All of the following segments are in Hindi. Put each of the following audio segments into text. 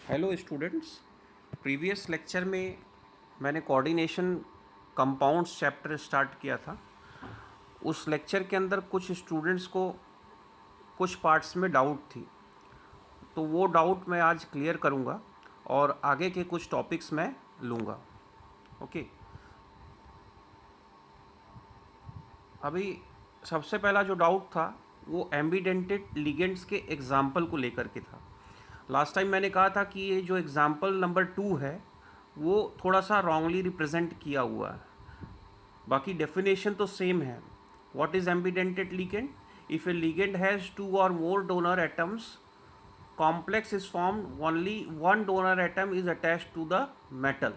Hello students. प्रीवियस लेक्चर में मैंने कोऑर्डिनेशन कंपाउंड्स चैप्टर स्टार्ट किया था। उस लेक्चर के अंदर कुछ स्टूडेंट्स को कुछ पार्ट्स में डाउट थी, तो वो डाउट मैं आज क्लियर करूँगा और आगे के कुछ टॉपिक्स मैं लूँगा। ओके, अभी सबसे पहला जो डाउट था वो एम्बीडेंटेड लिगेंड्स के एग्जाम्पल को लेकर के था। लास्ट टाइम मैंने कहा था कि ये जो एग्जाम्पल नंबर 2 है वो थोड़ा सा रॉन्गली रिप्रेजेंट किया हुआ है, बाकी डेफिनेशन तो सेम है। What is ambidentate ligand? If a ligand has two or more donor atoms, complex is form, only one donor atom is attached to the metal.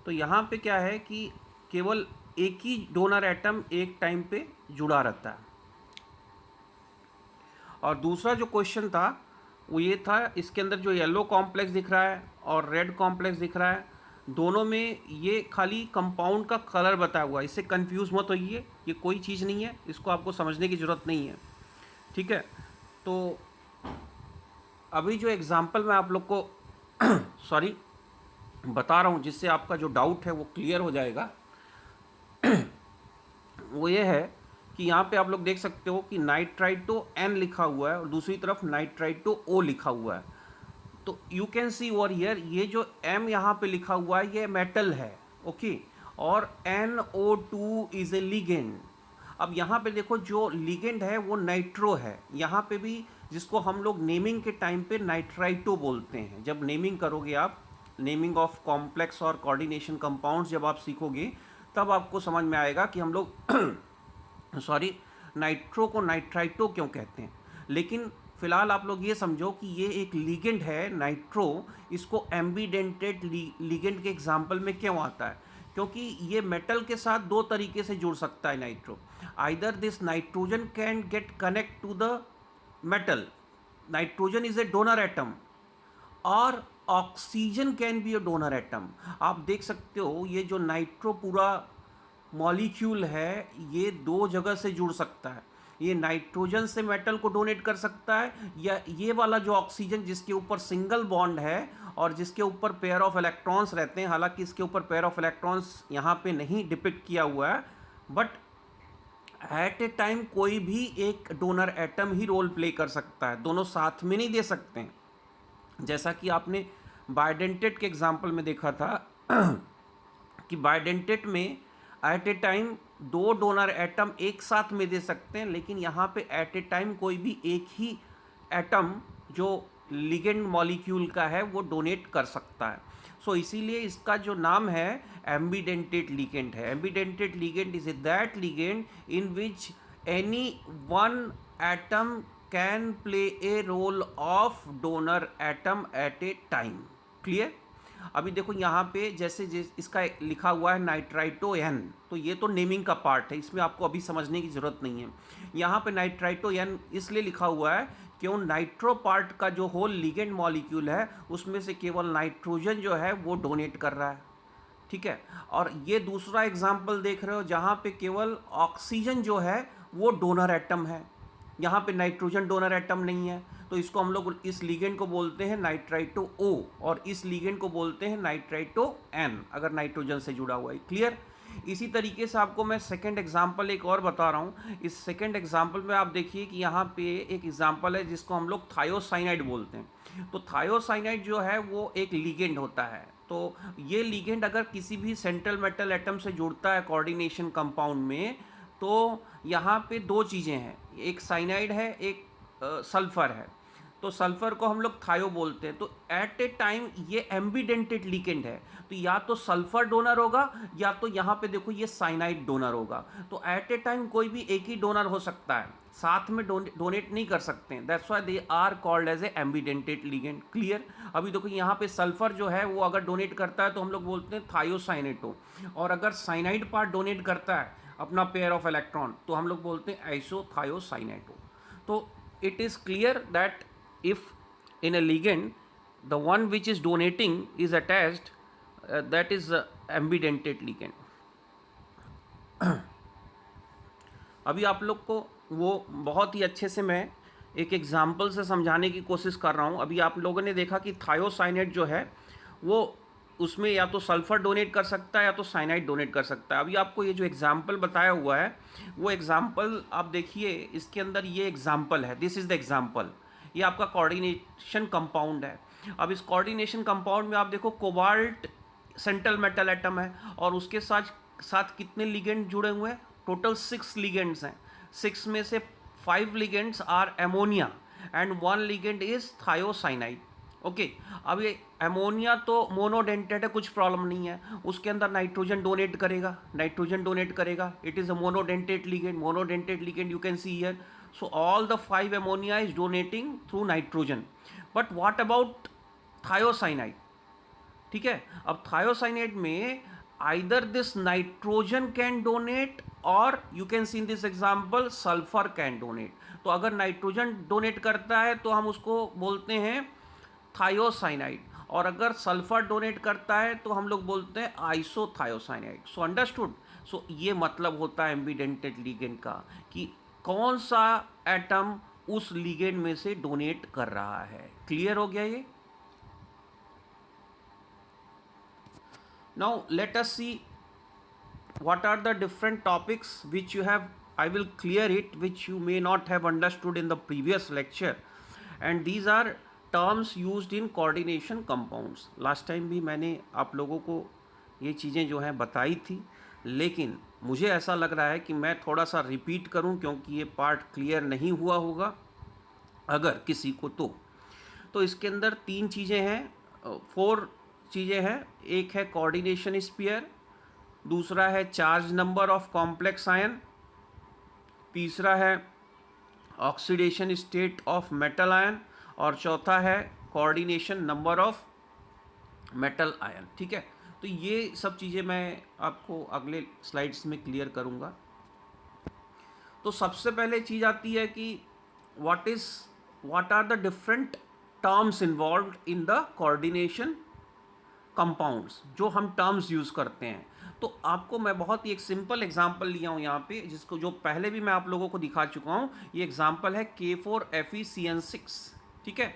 तो यहाँ पे क्या है कि केवल एक ही डोनर एटम एक टाइम पे जुड़ा रहता है। और दूसरा जो क्वेश्चन था वो ये था, इसके अंदर जो येलो कॉम्प्लेक्स दिख रहा है और रेड कॉम्प्लेक्स दिख रहा है, दोनों में ये खाली कंपाउंड का कलर बताया हुआ है। इससे कंफ्यूज मत होइए, ये कोई चीज़ नहीं है, इसको आपको समझने की ज़रूरत नहीं है। ठीक है, तो अभी जो एग्ज़ाम्पल मैं आप लोग को सॉरी बता रहा हूँ, जिससे आपका जो डाउट है वो क्लियर हो जाएगा, वो ये है कि यहाँ पे आप लोग देख सकते हो कि नाइट्राइटो N लिखा हुआ है और दूसरी तरफ नाइट्राइटो O लिखा हुआ है। तो you can C over here, ये जो M यहाँ पे लिखा हुआ है ये मेटल है, ओके, और NO2 इज ए लिगेंड। अब यहाँ पे देखो जो लिगेंड है वो नाइट्रो है, यहाँ पे भी, जिसको हम लोग नेमिंग के टाइम पे नाइट्राइटो बोलते हैं। जब नेमिंग करोगे आप, नेमिंग ऑफ कॉम्प्लेक्स और कोऑर्डिनेशन कंपाउंड्स जब आप सीखोगे तब आपको समझ में आएगा कि हम लोग सॉरी नाइट्रो को नाइट्राइटो क्यों कहते हैं। लेकिन फिलहाल आप लोग ये समझो कि ये एक लिगेंड है नाइट्रो, इसको एम्बीडेंटेड लिगेंड के एग्जाम्पल में क्यों आता है? क्योंकि ये मेटल के साथ दो तरीके से जुड़ सकता है nitro. Either this nitrogen can get connect to the metal, nitrogen is a donor atom, or oxygen can be a donor atom. आप देख सकते हो ये जो नाइट्रो पूरा मॉलिक्यूल है ये दो जगह से जुड़ सकता है। ये नाइट्रोजन से मेटल को डोनेट कर सकता है, या ये वाला जो ऑक्सीजन जिसके ऊपर सिंगल बॉन्ड है और जिसके ऊपर पेयर ऑफ इलेक्ट्रॉन्स रहते हैं, हालांकि इसके ऊपर पेयर ऑफ इलेक्ट्रॉन्स यहाँ पे नहीं डिपिक्ट किया हुआ है, बट एट ए टाइम कोई भी एक डोनर एटम ही रोल प्ले कर सकता है, दोनों साथ में नहीं दे सकते हैं। जैसा कि आपने बाइडेंटेट के एग्जाम्पल में देखा था कि बाइडेंटेट में एट ए टाइम दो डोनर एटम एक साथ में दे सकते हैं, लेकिन यहाँ पे एट ए टाइम कोई भी एक ही एटम जो लिगेंड मॉलिक्यूल का है वो डोनेट कर सकता है। सो इसीलिए इसका जो नाम है एम्बीडेंटेड लिगेंड है। Ambidentate ligand is that ligand in which any one atom can play a role of donor atom at a time. Clear? अभी देखो यहाँ पे जैसे इसका लिखा हुआ है नाइट्राइटो N, तो ये तो नेमिंग का पार्ट है, इसमें आपको अभी समझने की ज़रूरत नहीं है। यहाँ पे नाइट्राइटो N इसलिए लिखा हुआ है क्यों, नाइट्रो पार्ट का जो होल लिगेंड मॉलिक्यूल है उसमें से केवल नाइट्रोजन जो है वो डोनेट कर रहा है। ठीक है, और ये दूसरा एग्जाम्पल देख रहे हो जहाँ पे केवल ऑक्सीजन जो है वो डोनर एटम है, यहाँ पे नाइट्रोजन डोनर एटम नहीं है। तो इसको हम लोग इस लिगेंड को बोलते हैं नाइट्राइटो O और इस लिगेंड को बोलते हैं नाइट्राइटो N, अगर नाइट्रोजन से जुड़ा हुआ है। क्लियर? इसी तरीके से आपको मैं सेकंड एग्जांपल एक और बता रहा हूँ। इस सेकंड एग्जांपल में आप देखिए कि यहाँ पे एक एग्जांपल है जिसको हम लोग थायोसाइनाइड बोलते हैं। तो थायोसाइनाइड जो है वो एक लिगेंड होता है। तो ये लिगेंड अगर किसी भी सेंट्रल मेटल एटम से जुड़ता है कोऑर्डिनेशन कंपाउंड में, तो यहाँ पे दो चीज़ें हैं, एक साइनाइड है, एक सल्फर है। तो सल्फर को हम लोग थायो बोलते हैं। तो एट ए टाइम ये एम्बीडेंटेड लिगेंड है, तो या तो सल्फर डोनर होगा या तो यहाँ पे देखो ये साइनाइड डोनर होगा। तो एट ए टाइम कोई भी एक ही डोनर हो सकता है, साथ में डोनेट नहीं कर सकते हैं। That's why they are called as a ambidentate ligand. Clear? अभी देखो यहाँ पे सल्फर जो है वो अगर डोनेट करता है तो हम लोग बोलते हैं थायोसाइनेटो, और अगर साइनाइड पार्ट डोनेट करता है अपना पेयर ऑफ इलेक्ट्रॉन तो हम लोग बोलते हैं आइसोथायोसाइनेटो। तो it is clear that if in a ligand the one which is donating is attached, that is ambidentate ligand. अभी आप लोग को वो बहुत ही अच्छे से मैं एक एग्जाम्पल से समझाने की कोशिश कर रहा हूँ। अभी आप लोगों ने देखा कि थायोसाइनेट जो है वो उसमें या तो सल्फ़र डोनेट कर सकता है या तो साइनाइड डोनेट कर सकता है। अभी आपको ये जो एग्जाम्पल बताया हुआ है वो एग्जाम्पल आप देखिए, इसके अंदर ये एग्जाम्पल है, दिस इज़ द एग्जाम्पल। ये आपका कोऑर्डिनेशन कंपाउंड है। अब इस कोऑर्डिनेशन कंपाउंड में आप देखो कोबाल्ट सेंट्रल मेटल एटम है और उसके साथ साथ कितने लिगेंड जुड़े हुए हैं? टोटल 6 लिगेंड्स हैं। 6 में से 5 ligands are ammonia and 1 ligand is thiocyanate. Okay, अब ये एमोनिया तो मोनोडेंटेट है, कुछ प्रॉब्लम नहीं है। उसके अंदर नाइट्रोजन डोनेट करेगा, नाइट्रोजन डोनेट करेगा। It is a monodentate ligand you can see here. So all the 5 ammonia is donating through nitrogen. But what about thiocyanide? ठीक है, अब थायोसाइनेट में either this nitrogen can donate or you can see in this example sulphur can donate. तो अगर नाइट्रोजन डोनेट करता है तो हम उसको बोलते हैं थायोसाइनाइड, और अगर सल्फर डोनेट करता है तो हम लोग बोलते हैं आइसोथायोसाइनाइड। So understood. सो ये मतलब होता है एम्बिडेंटेड लिगेंड का कि कौन सा एटम उस लिगेंड में से डोनेट कर रहा है। क्लियर हो गया ये? Now let us see what are the different topics which you have. I will clear it which you may not have understood in the previous lecture, and these are terms used in coordination compounds. Last time भी मैंने आप लोगों को ये चीज़ें जो हैं बताई थी, लेकिन मुझे ऐसा लग रहा है कि मैं थोड़ा सा रिपीट करूं क्योंकि ये पार्ट क्लियर नहीं हुआ होगा अगर किसी को। तो इसके अंदर 3 चीज़ें हैं, 4 चीज़ें हैं। एक है कोऑर्डिनेशन स्फीयर, दूसरा है charge number of complex ion, तीसरा है oxidation state of metal ion, और चौथा है coordination number of metal ion. ठीक है, तो ये सब चीज़ें मैं आपको अगले स्लाइड्स में क्लियर करूँगा। तो सबसे पहले चीज़ आती है कि what are the different terms involved in the coordination compounds, जो हम टर्म्स यूज़ करते हैं। तो आपको मैं बहुत ही एक सिंपल एग्जांपल लिया हूँ यहाँ पे, जिसको जो पहले भी मैं आप लोगों को दिखा चुका हूँ। ये एग्जांपल है K4FeCN6। ठीक है,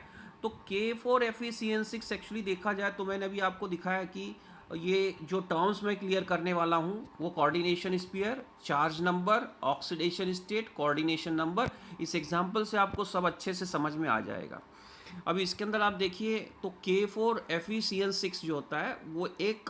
तो K4FeCN6 एक्चुअली देखा जाए तो मैंने अभी आपको दिखाया कि ये जो टर्म्स मैं क्लियर करने वाला हूँ वो coordination sphere, charge number, oxidation state, coordination number. इस एग्जांपल से आपको सब अच्छे से समझ में आ जाएगा। अब इसके अंदर आप देखिए तो K4FeCN6 जो होता है वो एक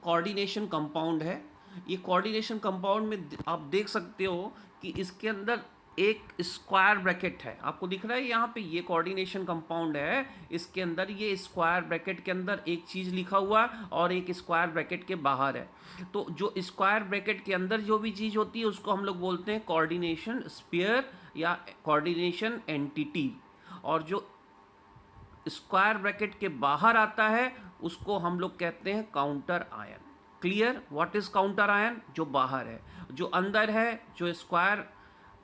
कोऑर्डिनेशन कंपाउंड है। ये कोऑर्डिनेशन कंपाउंड में आप देख सकते हो कि इसके अंदर एक स्क्वायर ब्रैकेट है, आपको दिख रहा है यहाँ पे। ये कोऑर्डिनेशन कंपाउंड है, इसके अंदर ये स्क्वायर ब्रैकेट के अंदर एक चीज़ लिखा हुआ और एक स्क्वायर ब्रैकेट के बाहर है। तो जो स्क्वायर ब्रैकेट के अंदर जो भी चीज़ होती है उसको हम लोग बोलते हैं कोऑर्डिनेशन स्फीयर या कोऑर्डिनेशन एंटिटी, और जो स्क्वायर ब्रैकेट के बाहर आता है उसको हम लोग कहते हैं counter ion. Clear? What is counter ion? जो बाहर है। जो अंदर है, जो स्क्वायर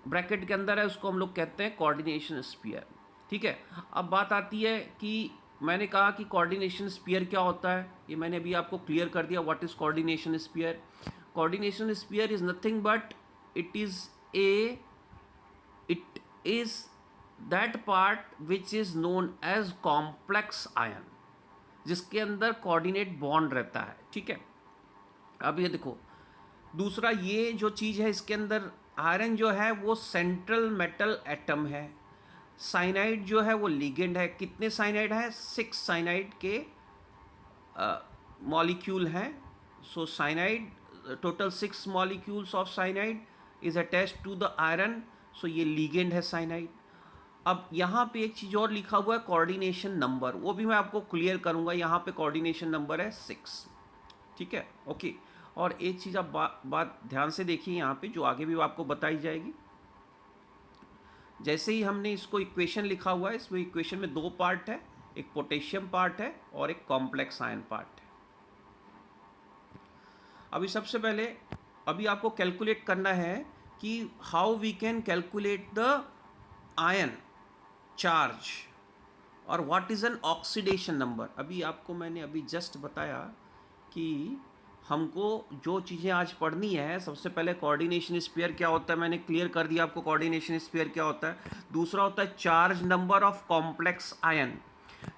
ब्रैकेट के अंदर है, उसको हम लोग कहते हैं कोऑर्डिनेशन स्फीयर। ठीक है, अब बात आती है कि मैंने कहा कि कोऑर्डिनेशन स्फीयर क्या होता है, ये मैंने अभी आपको क्लियर कर दिया। What is coordination sphere? Coordination sphere is nothing but it is that part which is known as complex ion, जिसके अंदर कोऑर्डिनेट बॉन्ड रहता है। ठीक है, अब ये देखो दूसरा, ये जो चीज़ है इसके अंदर आयरन जो है वो सेंट्रल मेटल एटम है। साइनाइड जो है वो लिगेंड है। कितने साइनाइड हैं? 6 साइनाइड के मॉलिक्यूल हैं। So cyanide total 6 molecules of cyanide is attached to the iron. So ये लिगेंड है साइनाइड। अब यहाँ पे एक चीज़ और लिखा हुआ है कोऑर्डिनेशन नंबर, वो भी मैं आपको क्लियर करूँगा। यहाँ पे कोऑर्डिनेशन नंबर है 6। ठीक है, ओके। और एक चीज़ आप बात ध्यान से देखिए यहाँ पे, जो आगे भी आपको बताई जाएगी। जैसे ही हमने इसको इक्वेशन लिखा हुआ है, इसमें इक्वेशन में 2 पार्ट है, एक पोटेशियम पार्ट है और एक कॉम्प्लेक्स आयन पार्ट है। अभी सबसे पहले अभी आपको कैलकुलेट करना है कि how we can calculate the ion charge और what is an oxidation number. अभी आपको मैंने अभी जस्ट बताया कि हमको जो चीज़ें आज पढ़नी है, सबसे पहले कोऑर्डिनेशन स्फीयर क्या होता है, मैंने क्लियर कर दिया आपको कोऑर्डिनेशन स्फीयर क्या होता है। दूसरा होता है charge number of complex ion,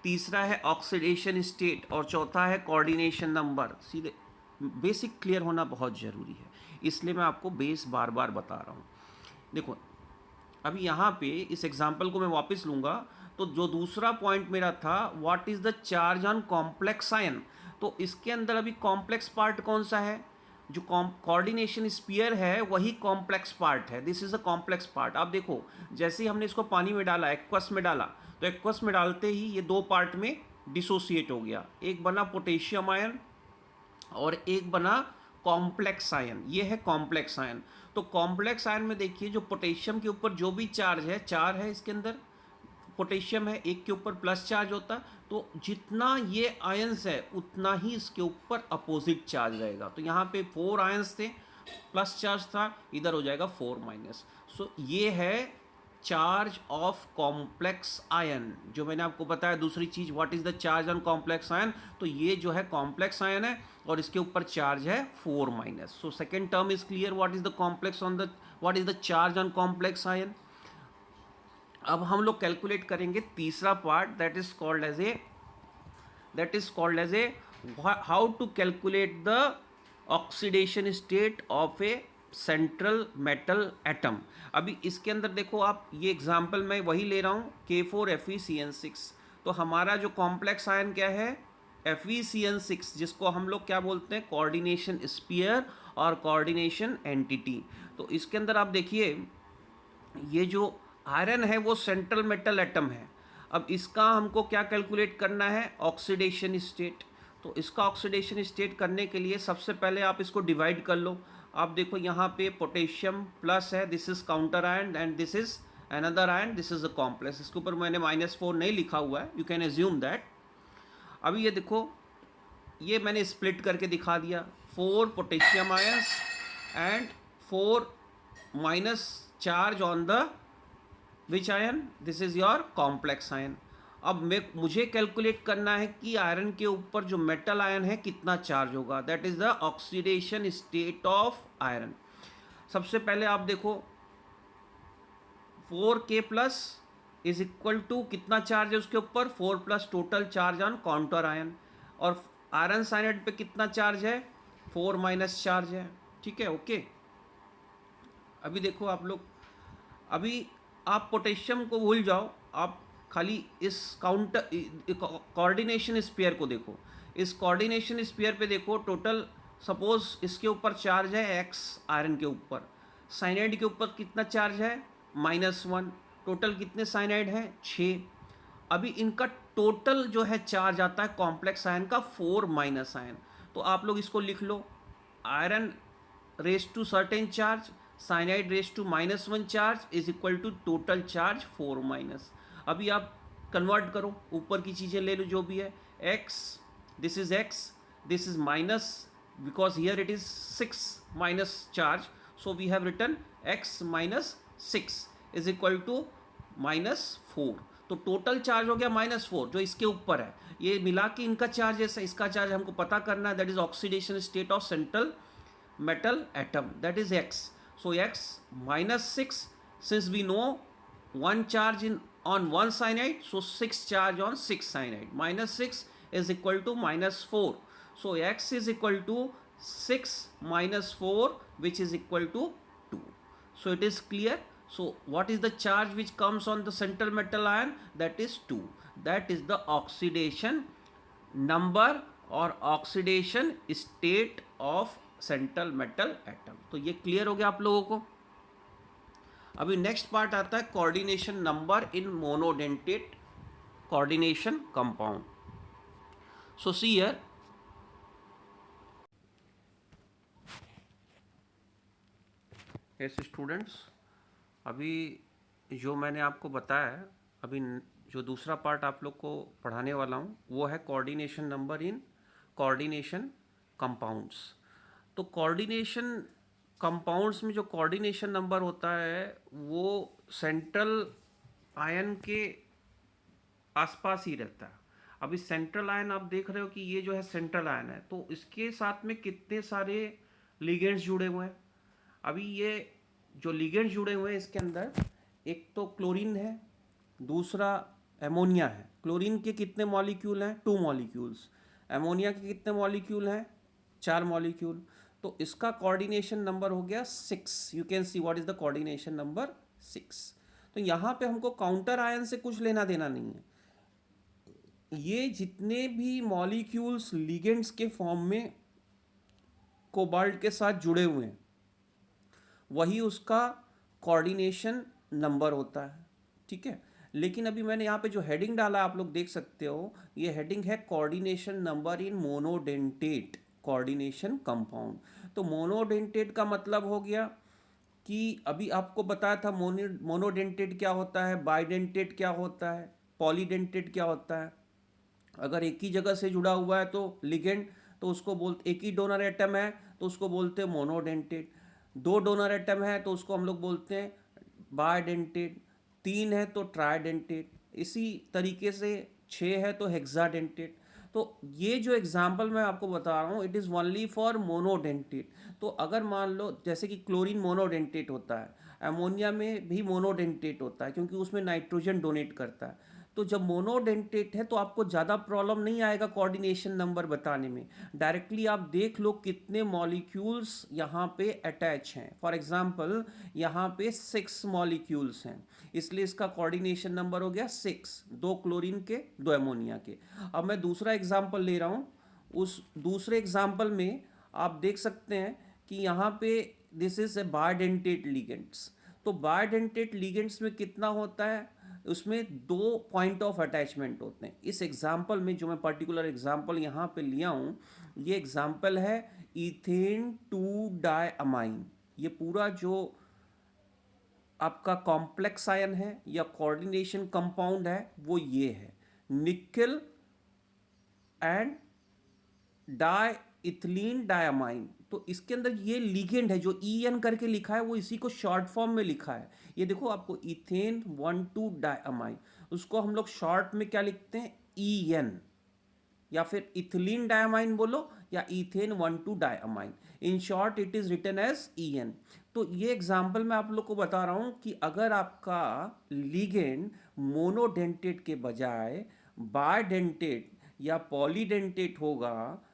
तीसरा है ऑक्सीडेशन स्टेट, और चौथा है कोऑर्डिनेशन नंबर। सीधे बेसिक क्लियर होना बहुत ज़रूरी है, इसलिए मैं आपको बेस बार बार बता रहा हूँ। देखो अभी यहाँ पे इस एग्जाम्पल को मैं वापस लूँगा, तो जो दूसरा पॉइंट मेरा था, what is the charge on complex ion, तो इसके अंदर अभी कॉम्प्लेक्स पार्ट कौन सा है, जो कोऑर्डिनेशन स्फीयर है वही कॉम्प्लेक्स पार्ट है। This is a complex part. आप देखो जैसे ही हमने इसको पानी में डाला, एक्वस में डाला, तो एक्वस में डालते ही ये दो पार्ट में डिसोसिएट हो गया, एक बना पोटेशियम आयन और एक बना कॉम्प्लेक्स आयन। ये है कॉम्प्लेक्स आयन। तो कॉम्प्लेक्स आयन में देखिए जो पोटेशियम के ऊपर जो भी चार्ज है, चार है इसके अंदर, पोटेशियम है, एक के ऊपर प्लस चार्ज होता है, तो जितना ये आयंस है उतना ही इसके ऊपर अपोजिट चार्ज रहेगा। तो यहाँ पे 4 आयंस थे, प्लस चार्ज था, इधर हो जाएगा 4 माइनस। सो ये है चार्ज ऑफ कॉम्प्लेक्स आयन। जो मैंने आपको बताया दूसरी चीज, what is the charge on complex ion, तो ये जो है कॉम्प्लेक्स आयन है और इसके ऊपर चार्ज है 4 minus. So second term is clear, what is the complex on the, what is the charge on complex ion. अब हम लोग कैलकुलेट करेंगे तीसरा part, that is called as a how to calculate the oxidation state of a central metal atom. अभी इसके अंदर देखो आप, ये एग्जांपल मैं वही ले रहा हूँ, K4FeCN6। तो हमारा जो कॉम्प्लेक्स आयन क्या है, FeCN6, जिसको हम लोग क्या बोलते हैं, कोऑर्डिनेशन स्फीयर और कोऑर्डिनेशन एंटिटी। तो इसके अंदर आप देखिए ये जो आयरन है वो सेंट्रल मेटल एटम है। अब इसका हमको क्या कैलकुलेट करना है, ऑक्सीडेशन स्टेट। तो इसका ऑक्सीडेशन स्टेट करने के लिए सबसे पहले आप इसको डिवाइड कर लो। आप देखो यहाँ पे पोटेशियम प्लस है, this is counter ion and this is another ion, this is a complex. इसके ऊपर मैंने -4 नहीं लिखा हुआ है, यू कैन एज्यूम दैट। अभी ये देखो, ये मैंने स्प्लिट करके दिखा दिया, 4 potassium ions and 4 minus charge on the which ion, this is your complex ion. अब मुझे कैलकुलेट करना है कि आयरन के ऊपर जो मेटल आयन है कितना चार्ज होगा, that is the oxidation state of iron. सबसे पहले आप देखो 4K plus is equal to कितना चार्ज है उसके ऊपर, 4 plus total charge on counter ion. और आयरन साइनाइड पे कितना चार्ज है, 4 माइनस चार्ज है। ठीक है, ओके। अभी देखो आप लोग, अभी आप पोटेशियम को भूल जाओ, आप खाली इस काउंटर कोऑर्डिनेशन स्फीयर को देखो। इस कोऑर्डिनेशन स्फीयर पे देखो, टोटल सपोज इसके ऊपर चार्ज है x आयरन के ऊपर, साइनाइड के ऊपर कितना चार्ज है, -1। टोटल कितने साइनाइड हैं, 6। अभी इनका टोटल जो है चार्ज आता है कॉम्प्लेक्स आयन का 4 माइनस आयन। तो आप लोग इसको लिख लो, iron raise to certain charge, cyanide raise to -1 charge is equal to total charge 4 minus. अभी आप कन्वर्ट करो, ऊपर की चीज़ें ले लो जो भी है, x, this is x, this is minus, because here it is 6 minus charge, so we have written x minus 6 is equal to -4। तो टोटल चार्ज हो गया -4 जो इसके ऊपर है, ये मिला के इनका चार्ज है, इसका चार्ज हमको पता करना है, that is oxidation state of central metal atom, that is x. So x -6, since we know one charge on one cyanide, so 6 charge on 6 cyanide, -6 is equal to -4. So x is equal to 6 minus 4, which is equal to 2. So it is clear. So what is the charge which comes on the central metal ion, that is 2. That is the oxidation number और oxidation state of central metal atom. तो ये क्लियर हो गया आप लोगों को। अभी नेक्स्ट पार्ट आता है coordination number in monodentate coordination compound. So see here, yes students, अभी जो मैंने आपको बताया, अभी जो दूसरा पार्ट आप लोग को पढ़ाने वाला हूँ वो है coordination number in coordination compounds. तो कोऑर्डिनेशन कंपाउंड्स में जो कोऑर्डिनेशन नंबर होता है वो सेंट्रल आयन के आसपास ही रहता है। अभी सेंट्रल आयन आप देख रहे हो कि ये जो है सेंट्रल आयन है, तो इसके साथ में कितने सारे लिगेंड्स जुड़े हुए हैं। अभी ये जो लिगेंड्स जुड़े हुए हैं इसके अंदर, एक तो क्लोरीन है, दूसरा एमोनिया है। क्लोरीन के कितने मॉलिक्यूल हैं? 2 मॉलिक्यूल्स। एमोनिया के कितने मॉलिक्यूल हैं? 4 मॉलिक्यूल। तो इसका कोऑर्डिनेशन नंबर हो गया 6। You can see what is the coordination number 6। तो यहाँ पे हमको काउंटर आयन से कुछ लेना देना नहीं है। ये जितने भी मॉलिक्यूल्स लिगेंड्स के फॉर्म में कोबाल्ट के साथ जुड़े हुए हैं, वही उसका कोऑर्डिनेशन नंबर होता है, ठीक है। लेकिन अभी मैंने यहाँ पे जो हेडिंग डाला आप लोग देख सकते हो, ये हेडिंग है coordination number in monodentate coordination compound. तो मोनोडेंटेट का मतलब हो गया कि अभी आपको बताया था मोनोडेंटेट क्या होता है, बाइडेंटेट क्या होता है, पॉलीडेंटेट क्या होता है। अगर एक ही जगह से जुड़ा हुआ है तो लिगेंड, तो उसको बोलते, एक ही डोनर एटम है तो उसको बोलते हैं मोनोडेंटेट। 2 डोनर एटम है तो उसको हम लोग बोलते हैं बाइडेंटेट। 3 है तो ट्राइडेंटेट। इसी तरीके से 6 है तो हेक्साडेंटेट। तो ये जो एग्जाम्पल मैं आपको बता रहा हूँ, it is only for monodentate. तो अगर मान लो जैसे कि क्लोरीन मोनोडेंटेट होता है, अमोनिया में भी मोनोडेंटेट होता है क्योंकि उसमें नाइट्रोजन डोनेट करता है। तो जब मोनोडेंटेट है तो आपको ज़्यादा प्रॉब्लम नहीं आएगा कोऑर्डिनेशन नंबर बताने में। डायरेक्टली आप देख लो कितने मॉलिक्यूल्स यहाँ पे अटैच हैं। फॉर एग्जांपल यहाँ पे 6 मॉलिक्यूल्स हैं, इसलिए इसका कोऑर्डिनेशन नंबर हो गया 6। 2 क्लोरीन के, 2 अमोनिया के। अब मैं दूसरा एग्जाम्पल ले रहा हूँ। उस दूसरे एग्जाम्पल में आप देख सकते हैं कि यहाँ पे this is a bidentate ligands. तो बायडेंटेट लिगेंड्स में कितना होता है? उसमें 2 पॉइंट ऑफ अटैचमेंट होते हैं। इस एग्जाम्पल में जो मैं पर्टिकुलर एग्जाम्पल यहाँ पे लिया हूँ, ये एग्जाम्पल है इथेन 2 डायअमाइन। ये पूरा जो आपका कॉम्प्लेक्स आयन है या कोऑर्डिनेशन कंपाउंड है वो ये है, nickel and di ethylene diamine. तो इसके अंदर ये लिगेंड है जो EN करके लिखा है, वो इसी को शॉर्ट फॉर्म में लिखा है। ये देखो आपको इथेन 1,2 डायमाइन, उसको हम लोग शॉर्ट में क्या लिखते हैं? EN, या फिर इथिलीन डायमाइन बोलो या ethane 1,2 diamine. In short it is written as EN। तो ये एग्जाम्पल मैं आप लोग को बता रहा हूँ कि अगर आपका लिगेंड मोनोडेंटेट के बजाय बायडेंटेट या पॉलीडेंटेट होगा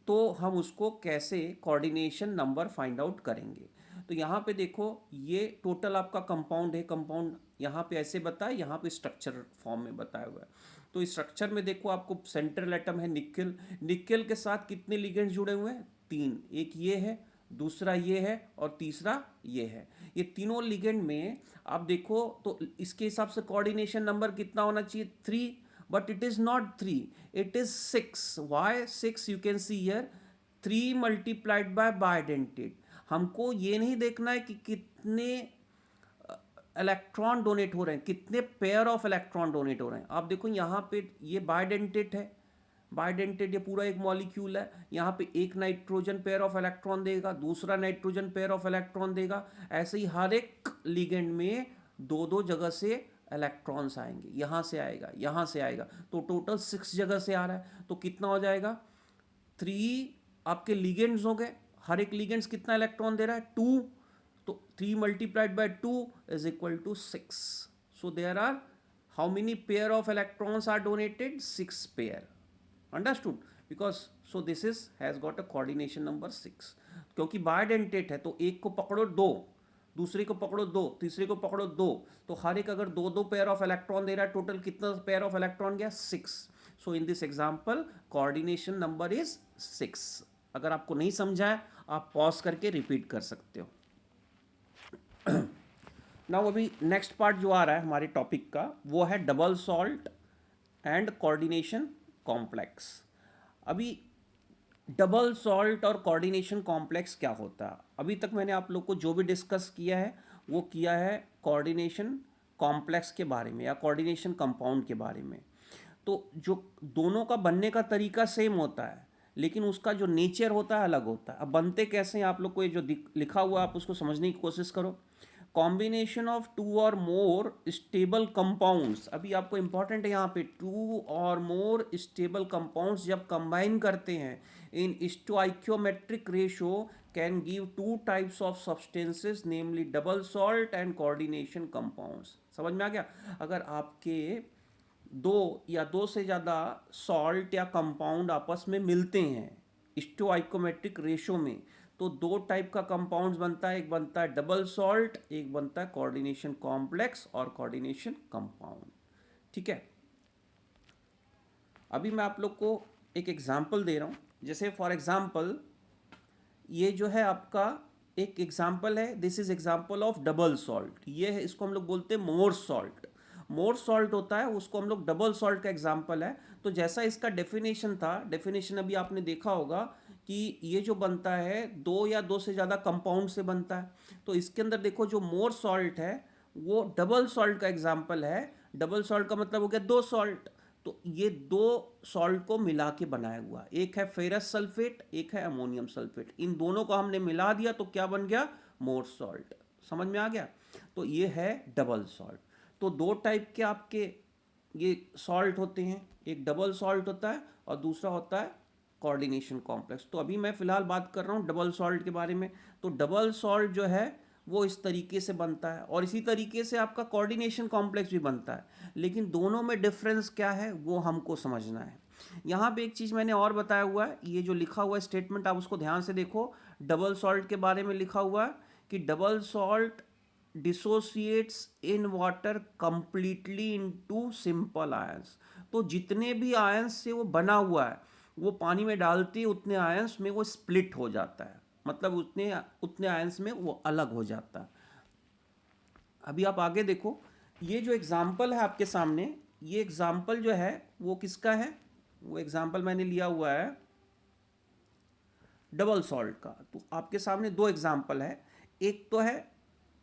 तो हम उसको कैसे कोऑर्डिनेशन नंबर फाइंड आउट करेंगे। तो यहाँ पे देखो ये टोटल आपका कंपाउंड है। कंपाउंड यहाँ पे ऐसे बताया, यहाँ पे स्ट्रक्चर फॉर्म में बताया हुआ है। तो इस स्ट्रक्चर में देखो आपको सेंट्रल एटम है निकेल। निकेल के साथ कितने लिगेंड्स जुड़े हुए हैं? 3। एक ये है, दूसरा ये है और तीसरा ये है। ये तीनों लिगेंड में आप देखो तो इसके हिसाब से कोऑर्डिनेशन नंबर कितना होना चाहिए? 3। but it is not 3, it is 6. Why 6? You can see here 3 multiplied by bidentate. हमको ये नहीं देखना है कि कितने इलेक्ट्रॉन डोनेट हो रहे हैं, कितने पेयर ऑफ इलेक्ट्रॉन डोनेट हो रहे हैं। आप देखो यहाँ पे ये बायडेंटेट है, बायडेंटेट ये पूरा एक मॉलिक्यूल है। यहाँ पे एक नाइट्रोजन पेयर ऑफ इलेक्ट्रॉन देगा, दूसरा नाइट्रोजन पेयर ऑफ इलेक्ट्रॉन देगा। ऐसे ही हर एक लिगेंड में 2-2 जगह से इलेक्ट्रॉन्स आएंगे, यहाँ से आएगा, यहाँ से आएगा। तो टोटल 6 जगह से आ रहा है। तो कितना हो जाएगा? 3 आपके लिगेंड्स हो गए। हर एक लिगेंड्स कितना इलेक्ट्रॉन दे रहा है? 2। तो 3 multiplied by 2 is equal to 6। So there are how many pair of electrons are donated? 6 pair. Understood? Because so this is has got a coordination number 6। क्योंकि बायडेंटेट है तो एक को पकड़ो 2, दूसरे को पकड़ो 2, तीसरे को पकड़ो 2, तो हर एक अगर 2-2 पेयर ऑफ इलेक्ट्रॉन दे रहा है, टोटल कितना पेयर ऑफ इलेक्ट्रॉन गया? 6। So in this example coordination number is 6। अगर आपको नहीं समझा है आप पॉज करके रिपीट कर सकते हो। नाउ अभी नेक्स्ट पार्ट जो आ रहा है हमारे टॉपिक का वो है double salt and coordination complex. अभी डबल सॉल्ट और कोऑर्डिनेशन कॉम्प्लेक्स क्या होता है? अभी तक मैंने आप लोग को जो भी डिस्कस किया है वो किया है कोऑर्डिनेशन कॉम्प्लेक्स के बारे में या कोऑर्डिनेशन कंपाउंड के बारे में। तो जो दोनों का बनने का तरीका सेम होता है लेकिन उसका जो नेचर होता है अलग होता है। अब बनते कैसे हैं आप लोग को ये जो लिखा हुआ आप उसको समझने की कोशिश करो। Combination of to or more stable compounds, अभी आपको इंपॉर्टेंट है यहाँ पे, two or more stable compounds जब कंबाइन करते हैं in stoichiometric ratio can give two types of substances namely double salt and coordination compounds. समझ में आ गया? अगर आपके दो या दो से ज़्यादा सॉल्ट या कंपाउंड आपस में मिलते हैं स्टोइकोमेट्रिक रेशो में, तो दो टाइप का कंपाउंड्स बनता है, एक बनता है डबल सॉल्ट, एक बनता है कोऑर्डिनेशन कॉम्प्लेक्स और कोऑर्डिनेशन कंपाउंड। ठीक है, अभी मैं आप लोग को एक एग्जांपल दे रहा हूँ। जैसे फॉर एग्जांपल ये जो है आपका एक एग्जांपल है, this is example of double salt. ये है, इसको हम लोग बोलते हैं मोर सॉल्ट। मोर सॉल्ट होता है, उसको हम लोग डबल सॉल्ट का एग्जांपल है। तो जैसा इसका डेफिनेशन था, डेफिनेशन अभी आपने देखा होगा कि ये जो बनता है दो या दो से ज़्यादा कंपाउंड से बनता है। तो इसके अंदर देखो जो मोर सॉल्ट है वो डबल सॉल्ट का एग्जाम्पल है। डबल सॉल्ट का मतलब हो गया दो सॉल्ट। तो ये दो सॉल्ट को मिला के बनाया हुआ, एक है फेरस सल्फेट, एक है अमोनियम सल्फेट। इन दोनों को हमने मिला दिया तो क्या बन गया? मोर सॉल्ट। समझ में आ गया? तो ये है डबल सॉल्ट। तो दो टाइप के आपके ये सॉल्ट होते हैं, एक डबल सॉल्ट होता है और दूसरा होता है कोऑर्डिनेशन कॉम्प्लेक्स। तो अभी मैं फिलहाल बात कर रहा हूँ डबल सॉल्ट के बारे में। तो डबल सॉल्ट जो है वो इस तरीके से बनता है और इसी तरीके से आपका कोऑर्डिनेशन कॉम्प्लेक्स भी बनता है। लेकिन दोनों में डिफरेंस क्या है वो हमको समझना है। यहाँ पे एक चीज़ मैंने और बताया हुआ है, ये जो लिखा हुआ है स्टेटमेंट आप उसको ध्यान से देखो। डबल सॉल्ट के बारे में लिखा हुआ है कि double salt dissociates in water completely into simple ions. तो जितने भी आयंस से वो बना हुआ है वो पानी में डालते ही उतने आयंस में वो स्प्लिट हो जाता है, मतलब उतने उतने आयंस में वो अलग हो जाता है। अभी आप आगे देखो, ये जो एग्जाम्पल है आपके सामने, ये एग्जाम्पल जो है वो किसका है? वो एग्जाम्पल मैंने लिया हुआ है डबल सॉल्ट का। तो आपके सामने दो एग्जाम्पल है। एक तो है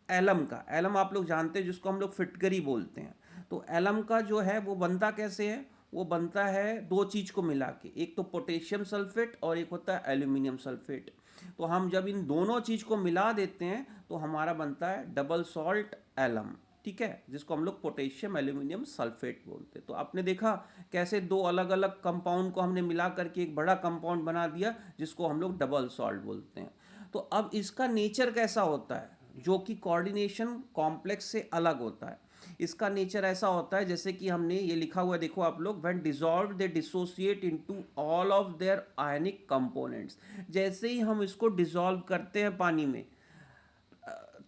एलम का। एलम आप लोग जानते हैं जिसको हम लोग फिटकरी बोलते हैं। तो एलम का जो है वो बनता कैसे है? वो बनता है दो चीज़ को मिला के, एक तो पोटेशियम सल्फेट और एक होता है एल्यूमिनियम सल्फेट। तो हम जब इन दोनों चीज़ को मिला देते हैं तो हमारा बनता है डबल सॉल्ट एलम। ठीक है, जिसको हम लोग पोटेशियम एल्यूमिनियम सल्फेट बोलते हैं। तो आपने देखा कैसे दो अलग अलग कंपाउंड को हमने मिला करके एक बड़ा कंपाउंड बना दिया जिसको हम लोग डबल सॉल्ट बोलते हैं। तो अब इसका नेचर कैसा होता है जो कि कोऑर्डिनेशन कॉम्प्लेक्स से अलग होता है? इसका नेचर ऐसा होता है जैसे कि हमने ये लिखा हुआ है, देखो आप लोग, when dissolve they dissociate into all of their ionic components. जैसे ही हम इसको डिसॉल्व करते हैं पानी में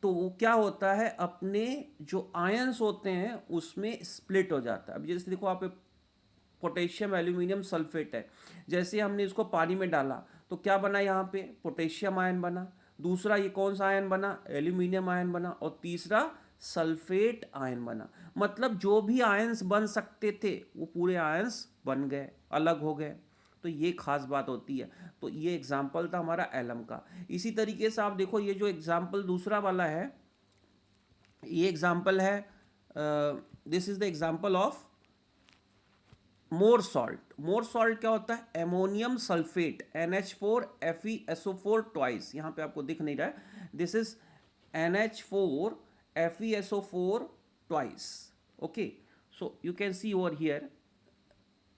तो वो क्या होता है, अपने जो आयंस होते हैं उसमें स्प्लिट हो जाता है। अब जैसे देखो आप पोटेशियम एल्यूमिनियम सल्फेट है, जैसे हमने इसको पानी में डाला तो क्या बना? यहाँ पे पोटेशियम आयन बना, दूसरा ये कौन सा आयन बना? एल्यूमिनियम आयन बना, और तीसरा सल्फेट आयन बना। मतलब जो भी आयंस बन सकते थे वो पूरे आयंस बन गए, अलग हो गए। तो ये खास बात होती है। तो ये एग्जाम्पल था हमारा एलम का। इसी तरीके से आप देखो ये जो एग्जाम्पल दूसरा वाला है, ये एग्जाम्पल है, this is the example of more salt. More salt क्या होता है? Ammonium sulphate NH4FeSO4 twice. यहाँ पे आपको दिख नहीं रहा है, this is NH4FeSO4 twice. Okay, so you can C over here,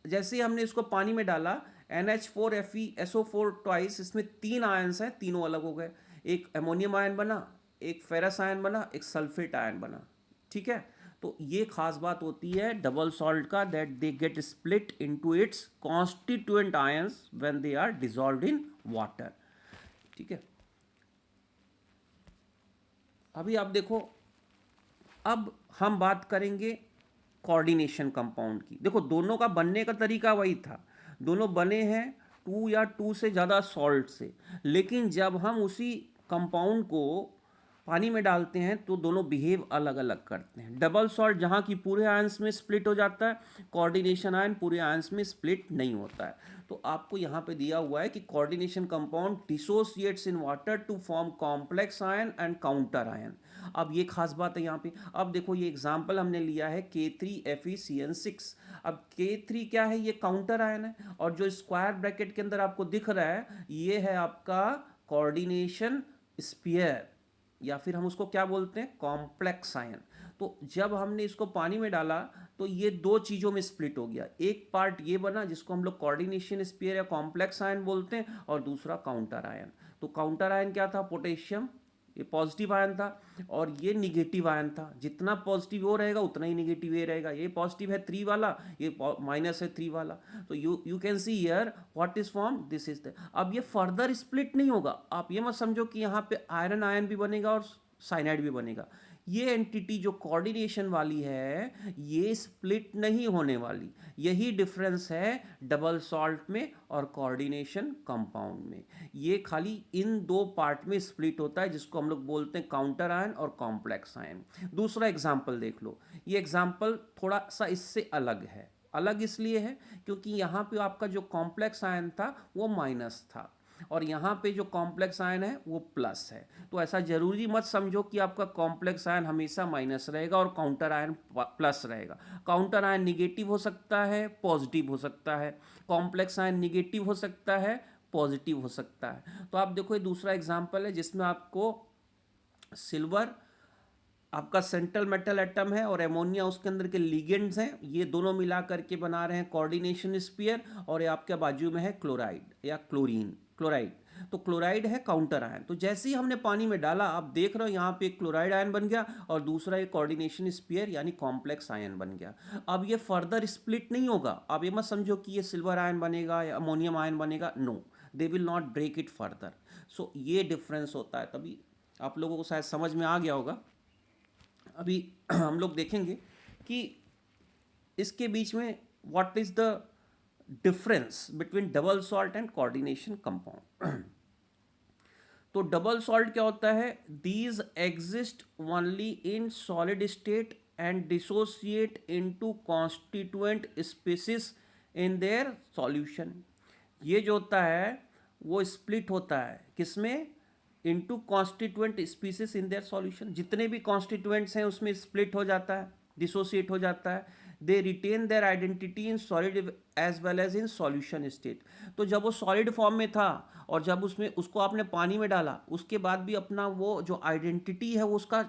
जैसे ही हमने इसको पानी में डाला NH4FeSO4 ट्वाइस, इसमें तीन आयन्स हैं, तीनों अलग हो गए। एक एमोनियम आयन बना, एक फेरस आयन बना, एक सल्फेट आयन बना। ठीक है, तो ये खास बात होती है डबल सॉल्ट का, that they get split into its constituent ions when they are dissolved in water. ठीक है, अभी आप देखो, अब हम बात करेंगे कोऑर्डिनेशन कंपाउंड की। देखो दोनों का बनने का तरीका वही था, दोनों बने हैं टू या टू से ज़्यादा सॉल्ट से, लेकिन जब हम उसी कंपाउंड को पानी में डालते हैं तो दोनों बिहेव अलग अलग करते हैं। डबल सॉल्ट जहाँ की पूरे आयंस में स्प्लिट हो जाता है, कोऑर्डिनेशन आयन पूरे आयंस में स्प्लिट नहीं होता है। तो आपको यहाँ पे दिया हुआ है कि coordination compound dissociates in water to form complex ion and counter ion. अब ये खास बात है यहाँ पे। अब देखो ये एग्जाम्पल हमने लिया है K3FeCN6। अब K3 क्या है? ये काउंटर आयन है, और जो स्क्वायर ब्रैकेट के अंदर आपको दिख रहा है ये है आपका कोऑर्डिनेशन स्फीयर। या फिर हम उसको क्या बोलते हैं, कॉम्प्लेक्स आयन। तो जब हमने इसको पानी में डाला तो ये दो चीज़ों में स्प्लिट हो गया, एक पार्ट ये बना जिसको हम लोग कोऑर्डिनेशन स्फीयर या कॉम्प्लेक्स आयन बोलते हैं, और दूसरा काउंटर आयन। तो काउंटर आयन क्या था, पोटेशियम, ये पॉजिटिव आयन था, और ये निगेटिव आयन था। जितना पॉजिटिव वो रहेगा उतना ही निगेटिव ये रहेगा। ये पॉजिटिव है 3 वाला, ये माइनस है 3 वाला। तो you can see here what is form, this is the. अब ये फर्दर स्प्लिट नहीं होगा। आप ये मत समझो कि यहाँ पे आयरन आयन भी बनेगा और साइनाइड भी बनेगा। ये एंटिटी जो कोऑर्डिनेशन वाली है ये स्प्लिट नहीं होने वाली। यही डिफरेंस है डबल सॉल्ट में और कोऑर्डिनेशन कंपाउंड में। ये खाली इन दो पार्ट में स्प्लिट होता है, जिसको हम लोग बोलते हैं काउंटर आयन और कॉम्प्लेक्स आयन। दूसरा एग्जाम्पल देख लो। ये एग्जाम्पल थोड़ा सा इससे अलग है। अलग इसलिए है क्योंकि यहाँ पे आपका जो कॉम्प्लेक्स आयन था वो माइनस था, और यहाँ पे जो कॉम्प्लेक्स आयन है वो प्लस है। तो ऐसा जरूरी मत समझो कि आपका कॉम्प्लेक्स आयन हमेशा माइनस रहेगा और काउंटर आयन प्लस रहेगा। काउंटर आयन निगेटिव हो सकता है, पॉजिटिव हो सकता है। कॉम्प्लेक्स आयन निगेटिव हो सकता है, पॉजिटिव हो सकता है। तो आप देखो ये दूसरा एग्जाम्पल है जिसमें आपको सिल्वर आपका सेंट्रल मेटल एटम है और एमोनिया उसके अंदर के लिगेंड्स हैं, ये दोनों मिला करके बना रहे हैं कोऑर्डिनेशन स्फीयर। और ये आपके बाजू में है क्लोराइड या क्लोराइड। तो क्लोराइड है काउंटर आयन। तो जैसे ही हमने पानी में डाला, आप देख रहे हो यहाँ पे एक क्लोराइड आयन बन गया और दूसरा एक कोऑर्डिनेशन स्फीयर यानी कॉम्प्लेक्स आयन बन गया। अब ये फर्दर स्प्लिट नहीं होगा। आप ये मत समझो कि ये सिल्वर आयन बनेगा या अमोनियम आयन बनेगा, no, they will not break it further. So ये डिफरेंस होता है। तभी आप लोगों को शायद समझ में आ गया होगा। अभी हम लोग देखेंगे कि इसके बीच में what is the difference between double salt and coordination compound. तो डबल सॉल्ट क्या होता है, these exist only in solid state and dissociate into constituent species in their solution. ये जो होता है वो स्प्लिट होता है किसमें, into constituent species in their solution. जितने भी कॉन्स्टिट्यूएंट्स हैं उसमें स्प्लिट हो जाता है, डिसोसिएट हो जाता है। They retain their identity in solid as well as in solution state. तो जब वो सॉलिड फॉर्म में था और जब उसमें उसको आपने पानी में डाला, उसके बाद भी अपना वो जो आइडेंटिटी है वो उसका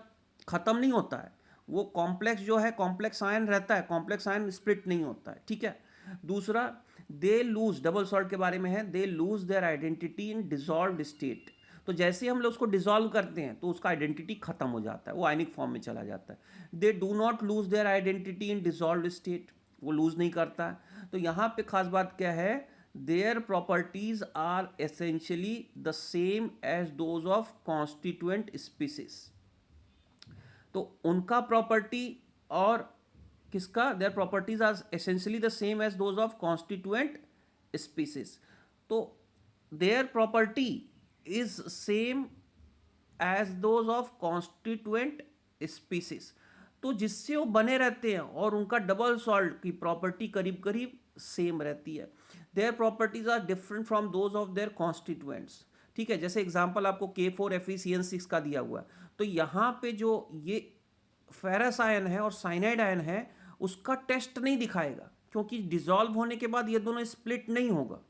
ख़त्म नहीं होता है। वो कॉम्प्लेक्स जो है, कॉम्प्लेक्स आयन रहता है, कॉम्प्लेक्स आयन स्प्लिट नहीं होता है, ठीक है। दूसरा, दे लूज, डबल सॉल्ट के बारे में है, they lose their identity in dissolved state. तो जैसे ही हम लोग उसको डिसॉल्व करते हैं तो उसका आइडेंटिटी खत्म हो जाता है, वो आयनिक फॉर्म में चला जाता है। दे do not lose their identity in dissolved state, वो लूज नहीं करता है। तो यहाँ पे खास बात क्या है, their properties are essentially the same as those of constituent species. तो उनका प्रॉपर्टी और किसका, their properties are essentially the same as those of constituent species. तो their property is same as those of constituent species। तो जिससे वो बने रहते हैं और उनका डबल सॉल्ट की प्रॉपर्टी करीब करीब सेम रहती है। Their properties are different from those of their constituents, ठीक है। जैसे एग्जांपल आपको K4FeCN6 का दिया हुआ है, तो यहाँ पे जो ये फेरस आयन है और साइनाइड आयन है उसका टेस्ट नहीं दिखाएगा, क्योंकि डिसॉल्व होने के बाद ये दोनों स्प्लिट नहीं होगा,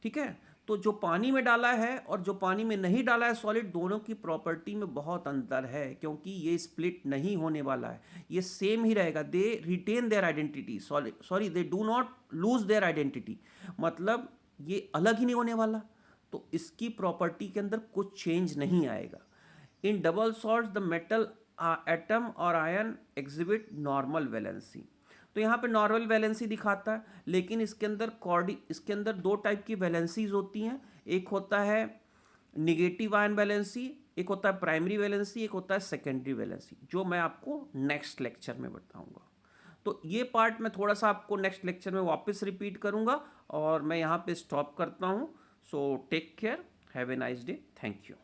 ठीक है। तो जो पानी में डाला है और जो पानी में नहीं डाला है सॉलिड, दोनों की प्रॉपर्टी में बहुत अंतर है, क्योंकि ये स्प्लिट नहीं होने वाला है, ये सेम ही रहेगा। They retain their identity, sorry they do not lose their identity, मतलब ये अलग ही नहीं होने वाला। तो इसकी प्रॉपर्टी के अंदर कुछ चेंज नहीं आएगा। In double salt the metal atom और आयन एग्जिबिट नॉर्मल वैलेंसी। तो यहाँ पे नॉर्मल वैलेंसी दिखाता है, लेकिन इसके अंदर दो टाइप की वैलेंसीज होती हैं। एक होता है निगेटिव आयन वैलेंसी, एक होता है प्राइमरी वैलेंसी, एक होता है सेकेंडरी वैलेंसी, जो मैं आपको नेक्स्ट लेक्चर में बताऊंगा। तो ये पार्ट मैं थोड़ा सा आपको नेक्स्ट लेक्चर में वापस रिपीट करूंगा और मैं यहाँ पे स्टॉप करता हूँ। So take care, have a nice day, thank you.